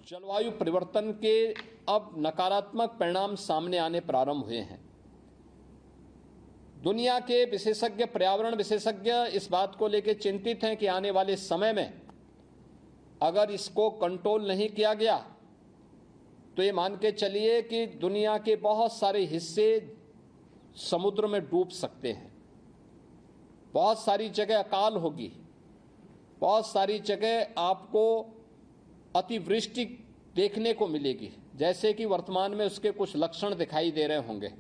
जलवायु परिवर्तन के अब नकारात्मक परिणाम सामने आने प्रारंभ हुए हैं। दुनिया के विशेषज्ञ, पर्यावरण विशेषज्ञ इस बात को लेकर चिंतित हैं कि आने वाले समय में अगर इसको कंट्रोल नहीं किया गया तो ये मान के चलिए कि दुनिया के बहुत सारे हिस्से समुद्र में डूब सकते हैं। बहुत सारी जगह अकाल होगी, बहुत सारी जगह आपको अतिवृष्टि देखने को मिलेगी, जैसे कि वर्तमान में उसके कुछ लक्षण दिखाई दे रहे होंगे।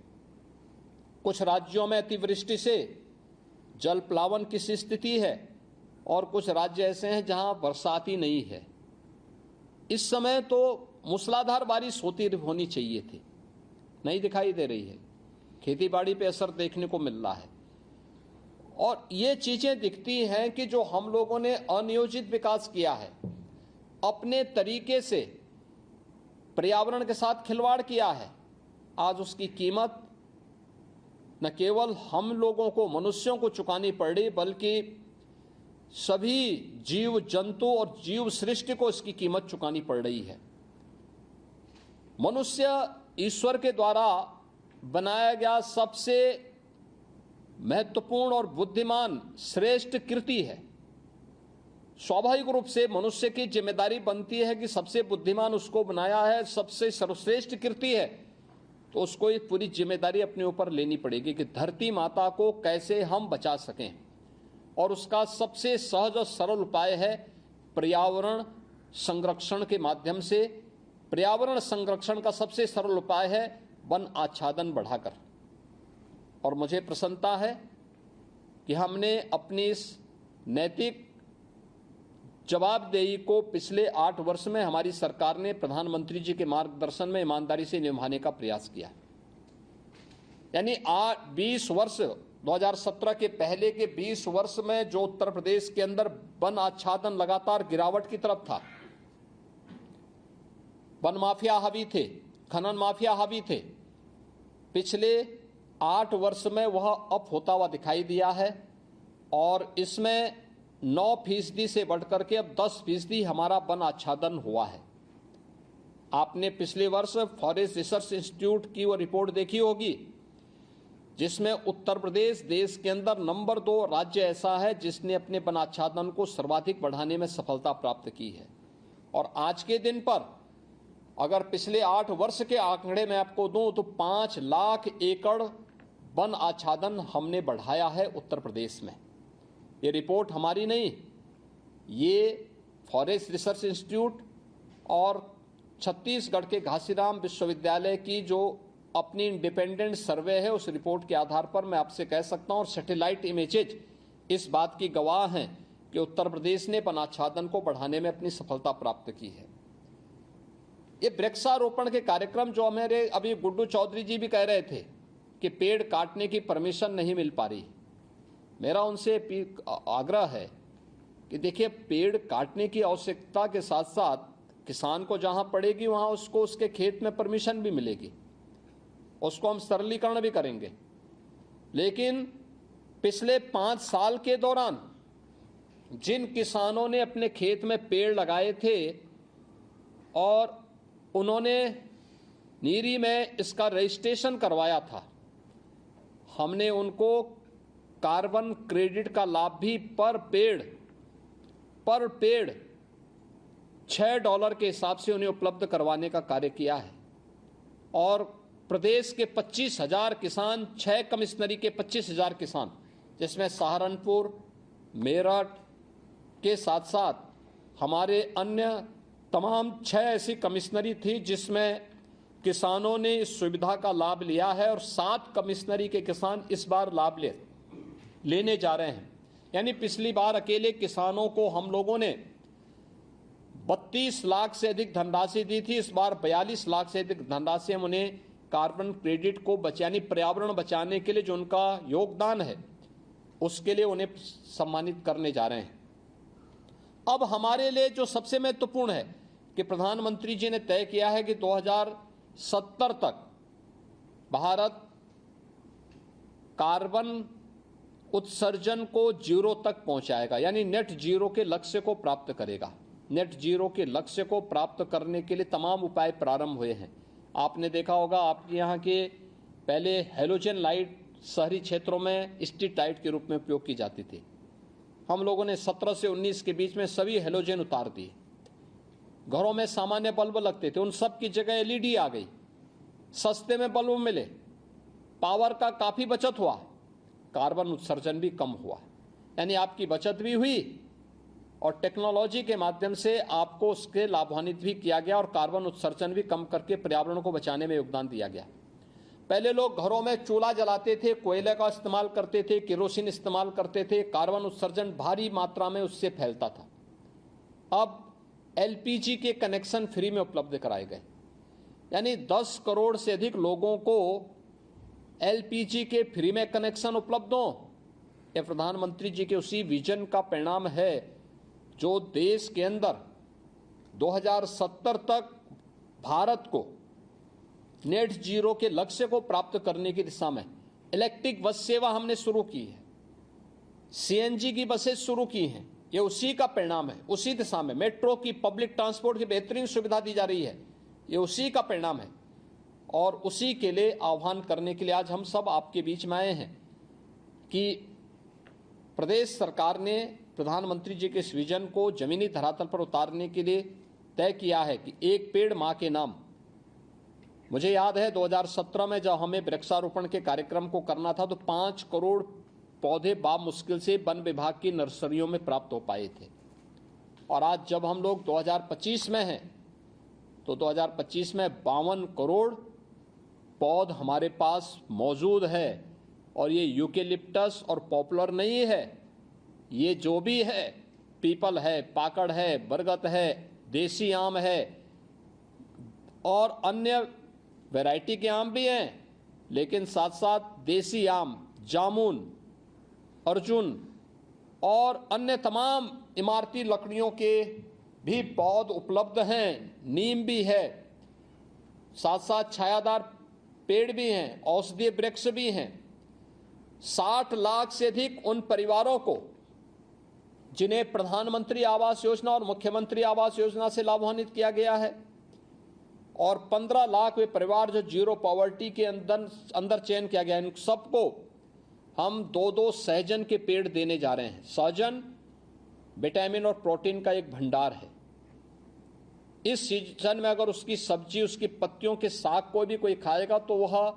कुछ राज्यों में अतिवृष्टि से जल प्लावन की स्थिति है और कुछ राज्य ऐसे हैं जहां बरसात ही नहीं है। इस समय तो मूसलाधार बारिश होनी चाहिए थी, नहीं दिखाई दे रही है। खेती बाड़ी पे असर देखने को मिल रहा है और ये चीजें दिखती हैं कि जो हम लोगों ने अनियोजित विकास किया है, अपने तरीके से पर्यावरण के साथ खिलवाड़ किया है, आज उसकी कीमत न केवल हम लोगों को, मनुष्यों को चुकानी पड़ रही, बल्कि सभी जीव जंतु और जीव सृष्टि को इसकी कीमत चुकानी पड़ रही है। मनुष्य ईश्वर के द्वारा बनाया गया सबसे महत्वपूर्ण और बुद्धिमान श्रेष्ठ कृति है। स्वाभाविक रूप से मनुष्य की जिम्मेदारी बनती है कि सबसे बुद्धिमान उसको बनाया है, सबसे सर्वश्रेष्ठ कृति है, तो उसको ये पूरी जिम्मेदारी अपने ऊपर लेनी पड़ेगी कि धरती माता को कैसे हम बचा सकें। और उसका सबसे सहज और सरल उपाय है पर्यावरण संरक्षण के माध्यम से। पर्यावरण संरक्षण का सबसे सरल उपाय है वन आच्छादन बढ़ाकर। और मुझे प्रसन्नता है कि हमने अपनी इस नैतिक जवाबदेही को पिछले 8 वर्ष में हमारी सरकार ने प्रधानमंत्री जी के मार्गदर्शन में ईमानदारी से निभाने का प्रयास किया। यानी 20 वर्ष 2017 के पहले के 20 वर्ष में जो उत्तर प्रदेश के अंदर वन आच्छादन लगातार गिरावट की तरफ था, वन माफिया हावी थे, खनन माफिया हावी थे, पिछले 8 वर्ष में वह अप होता हुआ दिखाई दिया है और इसमें 9% से बढ़कर के अब 10% हमारा वन आच्छादन हुआ है। आपने पिछले वर्ष फॉरेस्ट रिसर्च इंस्टीट्यूट की वो रिपोर्ट देखी होगी, जिसमें उत्तर प्रदेश देश के अंदर नंबर 2 राज्य ऐसा है जिसने अपने वन आच्छादन को सर्वाधिक बढ़ाने में सफलता प्राप्त की है। और आज के दिन पर अगर पिछले 8 वर्ष के आंकड़े में आपको दूं तो 5 लाख एकड़ वन आच्छादन हमने बढ़ाया है उत्तर प्रदेश में। ये रिपोर्ट हमारी नहीं, ये फॉरेस्ट रिसर्च इंस्टीट्यूट और छत्तीसगढ़ के घासीराम विश्वविद्यालय की जो अपनी इंडिपेंडेंट सर्वे है, उस रिपोर्ट के आधार पर मैं आपसे कह सकता हूं, और सैटेलाइट इमेजेज इस बात की गवाह हैं कि उत्तर प्रदेश ने वन आच्छादन को बढ़ाने में अपनी सफलता प्राप्त की है। ये वृक्षारोपण के कार्यक्रम जो हमारे अभी गुड्डू चौधरी जी भी कह रहे थे कि पेड़ काटने की परमिशन नहीं मिल पा रही, मेरा उनसे आग्रह है कि देखिए, पेड़ काटने की आवश्यकता के साथ साथ किसान को जहां पड़ेगी वहां उसको उसके खेत में परमिशन भी मिलेगी, उसको हम सरलीकरण भी करेंगे। लेकिन पिछले 5 साल के दौरान जिन किसानों ने अपने खेत में पेड़ लगाए थे और उन्होंने नीरी में इसका रजिस्ट्रेशन करवाया था, हमने उनको कार्बन क्रेडिट का लाभ भी पर पेड़ $6 के हिसाब से उन्हें उपलब्ध करवाने का कार्य किया है। और प्रदेश के 25,000 किसान, 6 कमिश्नरी के 25,000 किसान, जिसमें सहारनपुर, मेरठ के साथ साथ हमारे अन्य तमाम 6 ऐसी कमिश्नरी थी जिसमें किसानों ने इस सुविधा का लाभ लिया है और 7 कमिश्नरी के किसान इस बार लाभ लेने जा रहे हैं। यानी पिछली बार अकेले किसानों को हम लोगों ने 32 लाख से अधिक धनराशि दी थी, इस बार 42 लाख से अधिक धनराशि हम उन्हें कार्बन क्रेडिट को यानी पर्यावरण बचाने के लिए जो उनका योगदान है उसके लिए उन्हें सम्मानित करने जा रहे हैं। अब हमारे लिए जो सबसे महत्वपूर्ण है कि प्रधानमंत्री जी ने तय किया है कि 2070 तक भारत कार्बन उत्सर्जन को 0 तक पहुंचाएगा, यानी नेट जीरो के लक्ष्य को प्राप्त करेगा। नेट जीरो के लक्ष्य को प्राप्त करने के लिए तमाम उपाय प्रारंभ हुए हैं। आपने देखा होगा, आपके यहाँ के पहले हेलोजन लाइट शहरी क्षेत्रों में स्ट्रीट लाइट के रूप में उपयोग की जाती थी। हम लोगों ने 17 से 19 के बीच में सभी हेलोजन उतार दिए। घरों में सामान्य बल्ब लगते थे, उन सब की जगह एलईडी आ गई, सस्ते में बल्ब मिले, पावर का काफ़ी बचत हुआ, कार्बन उत्सर्जन भी कम हुआ। यानी आपकी बचत भी हुई और टेक्नोलॉजी के माध्यम से आपको उसके लाभान्वित भी किया गया और कार्बन उत्सर्जन भी कम करके पर्यावरण को बचाने में योगदान दिया गया। पहले लोग घरों में चूल्हा जलाते थे, कोयले का इस्तेमाल करते थे, केरोसिन इस्तेमाल करते थे, कार्बन उत्सर्जन भारी मात्रा में उससे फैलता था। अब एलपीजी के कनेक्शन फ्री में उपलब्ध कराए गए, यानी 10 करोड़ से अधिक लोगों को एलपीजी के फ्री में कनेक्शन उपलब्ध हो। यह प्रधानमंत्री जी के उसी विजन का परिणाम है जो देश के अंदर 2070 तक भारत को नेट जीरो के लक्ष्य को प्राप्त करने की दिशा में इलेक्ट्रिक बस सेवा हमने शुरू की है, सीएनजी की बसें शुरू की हैं, ये उसी का परिणाम है। उसी दिशा में मेट्रो की, पब्लिक ट्रांसपोर्ट की बेहतरीन सुविधा दी जा रही है, ये उसी का परिणाम है। और उसी के लिए आह्वान करने के लिए आज हम सब आपके बीच में आए हैं कि प्रदेश सरकार ने प्रधानमंत्री जी के इस विजन को जमीनी धरातल पर उतारने के लिए तय किया है कि एक पेड़ मां के नाम। मुझे याद है 2017 में जब हमें वृक्षारोपण के कार्यक्रम को करना था तो 5 करोड़ पौधे मुश्किल से वन विभाग की नर्सरियों में प्राप्त हो पाए थे। और आज जब हम लोग 2025 में हैं तो 2025 में 52 करोड़ पौध हमारे पास मौजूद है। और ये यूकेलिप्टस और पॉपुलर नहीं है, ये जो भी है, पीपल है, पाकड़ है, बरगद है, देसी आम है और अन्य वैरायटी के आम भी हैं, लेकिन साथ साथ देसी आम, जामुन, अर्जुन और अन्य तमाम इमारती लकड़ियों के भी पौध उपलब्ध हैं, नीम भी है, साथ साथ छायादार पेड़ भी हैं, औषधीय वृक्ष भी हैं। 60 लाख से अधिक उन परिवारों को जिन्हें प्रधानमंत्री आवास योजना और मुख्यमंत्री आवास योजना से लाभान्वित किया गया है और 15 लाख वे परिवार जो जीरो पॉवर्टी के अंदर चयन किया गया, इन सबको हम 2-2 सहजन के पेड़ देने जा रहे हैं। सहजन विटामिन और प्रोटीन का एक भंडार है। इस सीजन में अगर उसकी सब्जी, उसकी पत्तियों के साग को भी कोई खाएगा तो वह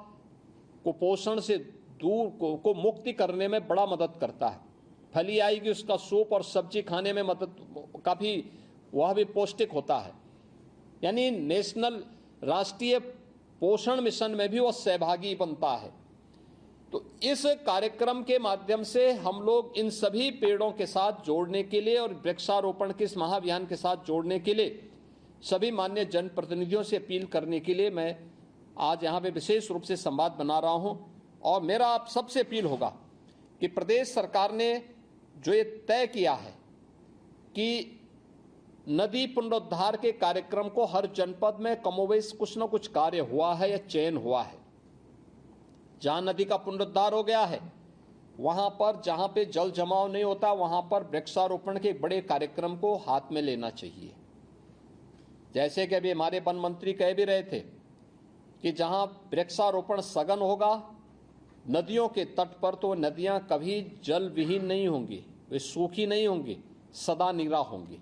कुपोषण से दूर को मुक्ति करने में बड़ा मदद करता है। फली आएगी, उसका सूप और सब्जी खाने में मदद काफ़ी, वह भी पौष्टिक होता है। यानी नेशनल राष्ट्रीय पोषण मिशन में भी वह सहभागी बनता है। तो इस कार्यक्रम के माध्यम से हम लोग इन सभी पेड़ों के साथ जोड़ने के लिए और वृक्षारोपण के इस महाअभियान के साथ जोड़ने के लिए सभी माननीय जनप्रतिनिधियों से अपील करने के लिए मैं आज यहाँ पे विशेष रूप से संवाद बना रहा हूँ। और मेरा आप सबसे अपील होगा कि प्रदेश सरकार ने जो ये तय किया है कि नदी पुनरुद्धार के कार्यक्रम को हर जनपद में कमोवेश कुछ न कुछ कार्य हुआ है या चयन हुआ है। जहां नदी का पुनरुद्धार हो गया है वहां पर, जहां पे जल जमाव नहीं होता, वहां पर वृक्षारोपण के बड़े कार्यक्रम को हाथ में लेना चाहिए। जैसे कि अभी हमारे वन मंत्री कह भी रहे थे कि जहां वृक्षारोपण सघन होगा नदियों के तट पर, तो नदियां कभी जल विहीन नहीं होंगी, वे सूखी नहीं होंगी, सदा नीरा होंगी।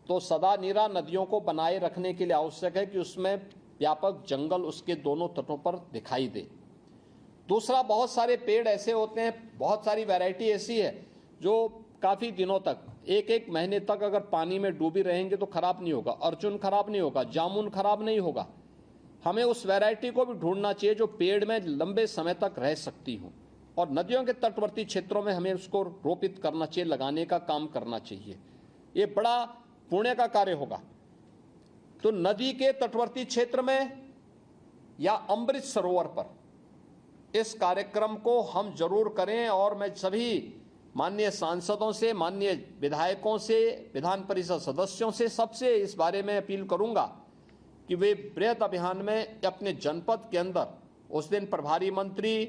तो सदा नीरा नदियों को बनाए रखने के लिए आवश्यक है कि उसमें व्यापक जंगल उसके दोनों तटों पर दिखाई दे। दूसरा, बहुत सारे पेड़ ऐसे होते हैं, बहुत सारी वैरायटी ऐसी है जो काफ़ी दिनों तक, 1-1 महीने तक अगर पानी में डूबी रहेंगे तो खराब नहीं होगा। अर्जुन खराब नहीं होगा, जामुन खराब नहीं होगा। हमें उस वैरायटी को भी ढूंढना चाहिए जो पेड़ में लंबे समय तक रह सकती हो। और नदियों के तटवर्ती क्षेत्रों में हमें उसको रोपित करना चाहिए, लगाने का काम करना चाहिए। ये बड़ा पुण्य का कार्य होगा। तो नदी के तटवर्ती क्षेत्र में या अमृत सरोवर पर इस कार्यक्रम को हम जरूर करें। और मैं सभी माननीय सांसदों से, माननीय विधायकों से, विधान परिषद सदस्यों से, सबसे इस बारे में अपील करूंगा कि वे बृहद अभियान में अपने जनपद के अंदर, उस दिन प्रभारी मंत्री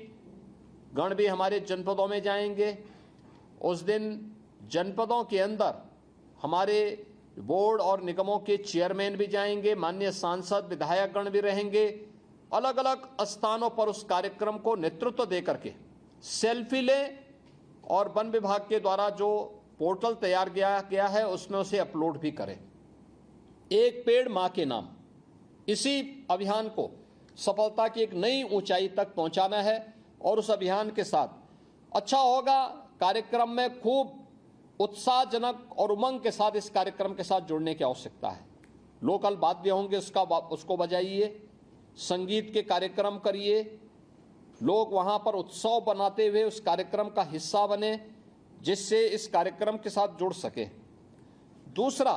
गण भी हमारे जनपदों में जाएंगे, उस दिन जनपदों के अंदर हमारे बोर्ड और निगमों के चेयरमैन भी जाएंगे, माननीय सांसद विधायकगण भी रहेंगे। अलग अलग स्थानों पर उस कार्यक्रम को नेतृत्व दे करके सेल्फी लें और वन विभाग के द्वारा जो पोर्टल तैयार किया गया है उसमें उसे अपलोड भी करें। एक पेड़ मां के नाम, इसी अभियान को सफलता की एक नई ऊंचाई तक पहुंचाना है और उस अभियान के साथ अच्छा होगा। कार्यक्रम में खूब उत्साहजनक और उमंग के साथ इस कार्यक्रम के साथ जुड़ने की आवश्यकता है। लोकल वाद्य होंगे उसको बजाइए, संगीत के कार्यक्रम करिए, लोग वहां पर उत्सव बनाते हुए उस कार्यक्रम का हिस्सा बने जिससे इस कार्यक्रम के साथ जुड़ सके। दूसरा,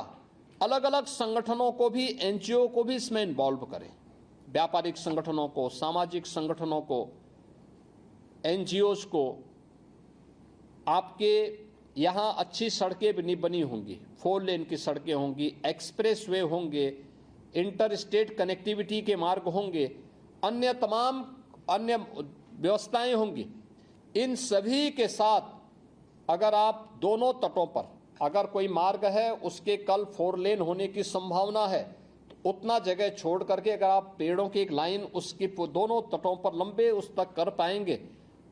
अलग अलग संगठनों को भी, एनजीओ को भी इसमें इन्वॉल्व करें, व्यापारिक संगठनों को, सामाजिक संगठनों को, एनजीओज को। आपके यहाँ अच्छी सड़कें भी बनी होंगी, 4 लेन की सड़कें होंगी, एक्सप्रेस वे होंगे, इंटर स्टेट कनेक्टिविटी के मार्ग होंगे, अन्य तमाम अन्य व्यवस्थाएं होंगी। इन सभी के साथ अगर आप दोनों तटों पर, अगर कोई मार्ग है उसके कल 4 लेन होने की संभावना है तो उतना जगह छोड़ करके अगर आप पेड़ों की एक लाइन उसकी दोनों तटों पर लंबे उस तक कर पाएंगे,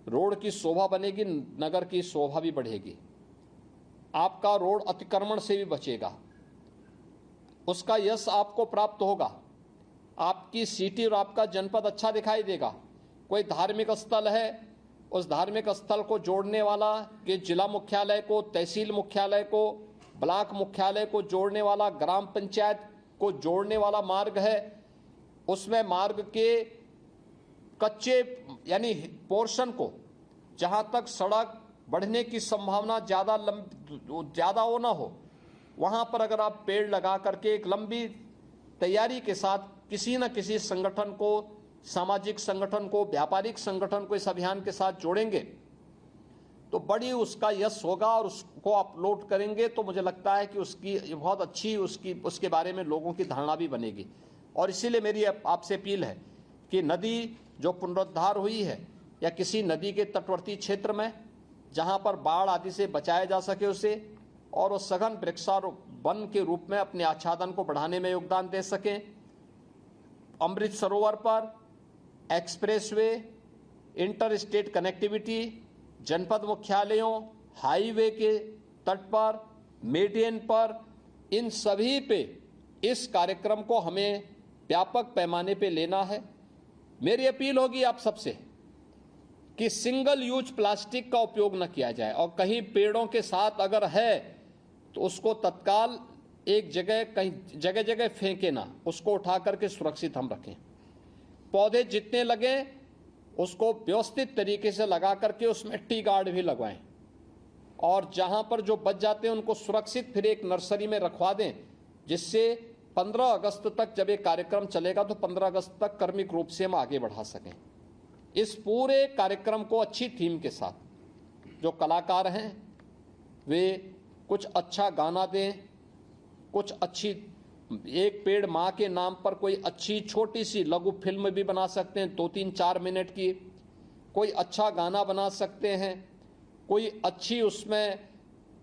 रोड की शोभा बनेगी, नगर की शोभा भी बढ़ेगी, आपका रोड अतिक्रमण से भी बचेगा, उसका यश आपको प्राप्त होगा, आपकी सिटी और आपका जनपद अच्छा दिखाई देगा। कोई धार्मिक स्थल है, उस धार्मिक स्थल को जोड़ने वाला कि जिला मुख्यालय को, तहसील मुख्यालय को, ब्लॉक मुख्यालय को जोड़ने वाला, ग्राम पंचायत को जोड़ने वाला मार्ग है, उसमें मार्ग के कच्चे यानी पोर्शन को, जहां तक सड़क बढ़ने की संभावना ज़्यादा हो ना हो, वहां पर अगर आप पेड़ लगा करके एक लंबी तैयारी के साथ किसी न किसी संगठन को, सामाजिक संगठन को, व्यापारिक संगठन को इस अभियान के साथ जोड़ेंगे तो बड़ी उसका यश होगा और उसको अपलोड करेंगे तो मुझे लगता है कि उसकी बहुत अच्छी उसके बारे में लोगों की धारणा भी बनेगी। और इसीलिए मेरी आपसे अपील है कि नदी जो पुनरुद्धार हुई है या किसी नदी के तटवर्ती क्षेत्र में जहां पर बाढ़ आदि से बचाया जा सके उसे, और वो सघन वृक्षारोपण के रूप में अपने आच्छादन को बढ़ाने में योगदान दे सकें। अमृत सरोवर पर एक्सप्रेसवे, इंटर स्टेट कनेक्टिविटी, जनपद मुख्यालयों, हाईवे के तट पर, मेडियन पर, इन सभी पे इस कार्यक्रम को हमें व्यापक पैमाने पे लेना है। मेरी अपील होगी आप सबसे कि सिंगल यूज प्लास्टिक का उपयोग न किया जाए और कहीं पेड़ों के साथ अगर है तो उसको तत्काल एक जगह, कहीं जगह जगह फेंके ना, उसको उठा करके सुरक्षित हम रखें। पौधे जितने लगे उसको व्यवस्थित तरीके से लगा करके उसमें टी गार्ड भी लगवाएं और जहां पर जो बच जाते हैं उनको सुरक्षित फिर एक नर्सरी में रखवा दें, जिससे 15 अगस्त तक जब ये कार्यक्रम चलेगा तो 15 अगस्त तक क्रमिक रूप से हम आगे बढ़ा सकें। इस पूरे कार्यक्रम को अच्छी थीम के साथ जो कलाकार हैं वे कुछ अच्छा गाना दें, कुछ अच्छी, एक पेड़ माँ के नाम पर कोई अच्छी छोटी सी लघु फिल्म भी बना सकते हैं 2-3-4 मिनट की, कोई अच्छा गाना बना सकते हैं, कोई अच्छी उसमें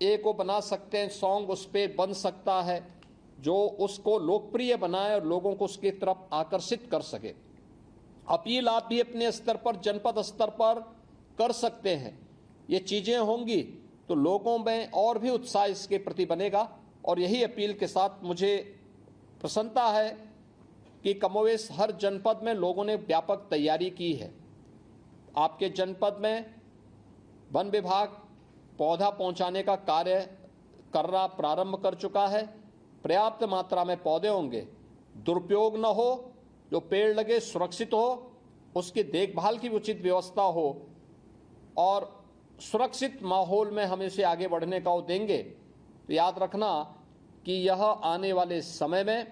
एक वो बना सकते हैं सॉन्ग, उस पर बन सकता है जो उसको लोकप्रिय बनाए और लोगों को उसकी तरफ आकर्षित कर सके। अपील आप भी अपने स्तर पर, जनपद स्तर पर कर सकते हैं। ये चीजें होंगी तो लोगों में और भी उत्साह इसके प्रति बनेगा और यही अपील के साथ मुझे प्रसन्नता है कि कमोवेश हर जनपद में लोगों ने व्यापक तैयारी की है। आपके जनपद में वन विभाग पौधा पहुंचाने का कार्य करना प्रारंभ कर चुका है। पर्याप्त मात्रा में पौधे होंगे, दुरुपयोग न हो, जो पेड़ लगे सुरक्षित हो, उसकी देखभाल की उचित व्यवस्था हो और सुरक्षित माहौल में हम इसे आगे बढ़ने का वो देंगे। तो याद रखना कि यह आने वाले समय में,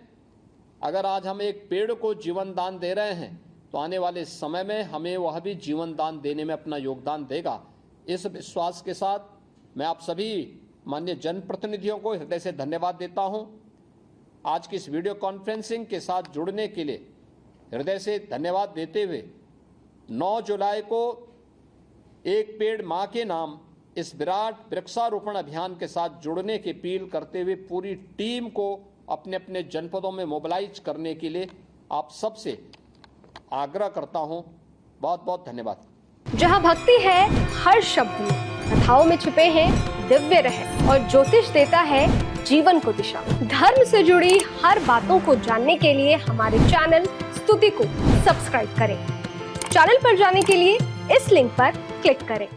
अगर आज हम एक पेड़ को जीवन दान दे रहे हैं तो आने वाले समय में हमें वह भी जीवन दान देने में अपना योगदान देगा। इस विश्वास के साथ मैं आप सभी माननीय जनप्रतिनिधियों को हृदय से धन्यवाद देता हूं। आज की इस वीडियो कॉन्फ्रेंसिंग के साथ जुड़ने के लिए हृदय से धन्यवाद देते हुए 9 जुलाई को एक पेड़ मां के नाम इस विराट वृक्षारोपण अभियान के साथ जुड़ने की अपील करते हुए पूरी टीम को अपने अपने जनपदों में मोबिलाइज करने के लिए आप सबसे आग्रह करता हूं। बहुत बहुत धन्यवाद। जहां भक्ति है हर शब्द में, कथाओं में छिपे हैं दिव्य रहस्य और ज्योतिष देता है जीवन को दिशा। धर्म से जुड़ी हर बातों को जानने के लिए हमारे चैनल स्तुति को सब्सक्राइब करें। चैनल पर जाने के लिए इस लिंक पर क्लिक करें।